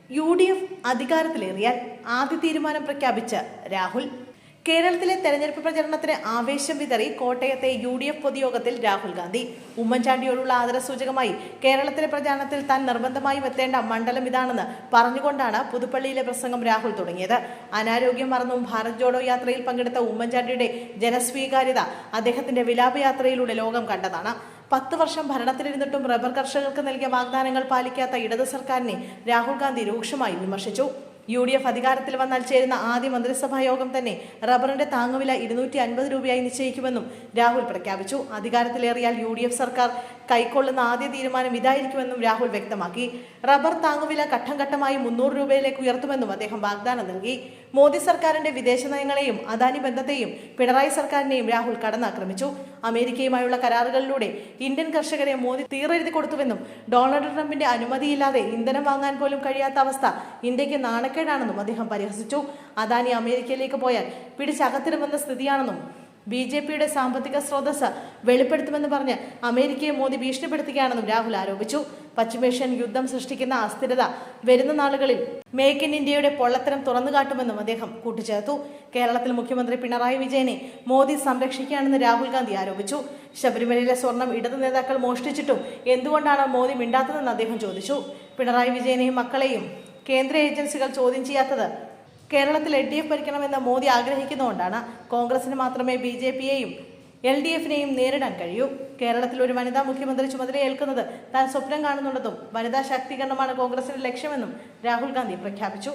UDF അധികാരത്തിലേറിയാൽ ആദ്യ തീരുമാനം പ്രഖ്യാപിച്ച രാഹുൽ. കേരളത്തിലെ തെരഞ്ഞെടുപ്പ് പ്രചരണത്തിന് ആവേശം വിതറി കോട്ടയത്തെ UDF പൊതുയോഗത്തിൽ രാഹുൽ ഗാന്ധി. ഉമ്മൻചാണ്ടിയോടുള്ള ആദരസൂചകമായി കേരളത്തിലെ പ്രചാരണത്തിൽ താൻ നിർബന്ധമായും എത്തേണ്ട മണ്ഡലം ഇതാണെന്ന് പറഞ്ഞുകൊണ്ടാണ് പുതുപ്പള്ളിയിലെ പ്രസംഗം രാഹുൽ തുടങ്ങിയത്. അനാരോഗ്യം മറന്നും ഭാരത് ജോഡോ യാത്രയിൽ പങ്കെടുത്ത ഉമ്മൻചാണ്ടിയുടെ ജനസ്വീകാര്യത അദ്ദേഹത്തിന്റെ വിലാപയാത്രയിലൂടെ ലോകം കണ്ടതാണ്. 10 വർഷം ഭരണത്തിലിരുന്നിട്ടും റബ്ബർ കർഷകർക്ക് നൽകിയ വാഗ്ദാനങ്ങൾ പാലിക്കാത്ത ഇടത് സർക്കാരിനെ രാഹുൽ ഗാന്ധി രൂക്ഷമായി വിമർശിച്ചു. UDF അധികാരത്തിൽ വന്നാൽ ചേരുന്ന ആദ്യ മന്ത്രിസഭാ യോഗം തന്നെ റബ്ബറിന്റെ താങ്ങുവില 250 രൂപയായി നിശ്ചയിക്കുമെന്നും രാഹുൽ പ്രഖ്യാപിച്ചു. അധികാരത്തിലേറിയാൽ UDF സർക്കാർ കൈക്കൊള്ളുന്ന ആദ്യ തീരുമാനം ഇതായിരിക്കുമെന്നും രാഹുൽ വ്യക്തമാക്കി. റബ്ബർ താങ്ങുവില ഘട്ടം ഘട്ടമായി 300 രൂപയിലേക്ക് ഉയർത്തുമെന്നും അദ്ദേഹം വാഗ്ദാനം നൽകി. മോദി സർക്കാരിന്റെ വിദേശ നയങ്ങളെയും അദാനി ബന്ധത്തെയും പിണറായി സർക്കാരിനെയും രാഹുൽ കടന്നാക്രമിച്ചു. അമേരിക്കയുമായുള്ള കരാറുകളിലൂടെ ഇന്ത്യൻ കർഷകരെ മോദി തീറെഴുതി കൊടുത്തുവെന്നും ഡൊണാൾഡ് ട്രംപിന്റെ അനുമതിയില്ലാതെ ഇന്ധനം വാങ്ങാൻ പോലും കഴിയാത്ത അവസ്ഥ ഇന്ത്യക്ക് നാണക്കേടാണെന്നും അദ്ദേഹം പരിഹസിച്ചു. അദാനി അമേരിക്കയിലേക്ക് പോയാൽ പിടിച്ചകത്തിടുമെന്ന സ്ഥിതിയാണെന്നും BJPയുടെ സാമ്പത്തിക സ്രോതസ് വെളിപ്പെടുത്തുമെന്ന് പറഞ്ഞ് അമേരിക്കയെ മോദി ഭീഷണിപ്പെടുത്തുകയാണെന്നും രാഹുൽ ആരോപിച്ചു. പശ്ചിമേഷ്യൻ യുദ്ധം സൃഷ്ടിക്കുന്ന അസ്ഥിരത വരുന്ന നാളുകളിൽ മേക്ക് ഇൻ ഇന്ത്യയുടെ പൊള്ളത്തരം തുറന്നുകാട്ടുമെന്നും അദ്ദേഹം കൂട്ടിച്ചേർത്തു. കേരളത്തിൽ മുഖ്യമന്ത്രി പിണറായി വിജയനെ മോദി സംരക്ഷിക്കുകയാണെന്ന് രാഹുൽ ഗാന്ധി ആരോപിച്ചു. ശബരിമലയിലെ സ്വർണം ഇടതു നേതാക്കൾ മോഷ്ടിച്ചിട്ടും എന്തുകൊണ്ടാണ് മോദി മിണ്ടാത്തതെന്ന് അദ്ദേഹം ചോദിച്ചു. പിണറായി വിജയനെയും മക്കളെയും കേന്ദ്ര ഏജൻസികൾ ചോദ്യം ചെയ്യാത്തത് കേരളത്തിൽ LDF ഭരിക്കണമെന്ന് മോദി ആഗ്രഹിക്കുന്നതുകൊണ്ടാണ്. കോൺഗ്രസിന് മാത്രമേ BJPയെയും LDFനെയും നേരിടാൻ കഴിയൂ. കേരളത്തിൽ ഒരു വനിതാ മുഖ്യമന്ത്രി ചുമതലയേൽക്കുന്നത് താൻ സ്വപ്നം കാണുന്നുള്ളതും വനിതാ ശാക്തീകരണമാണ് കോൺഗ്രസിന്റെ ലക്ഷ്യമെന്നും രാഹുൽ ഗാന്ധി പ്രഖ്യാപിച്ചു.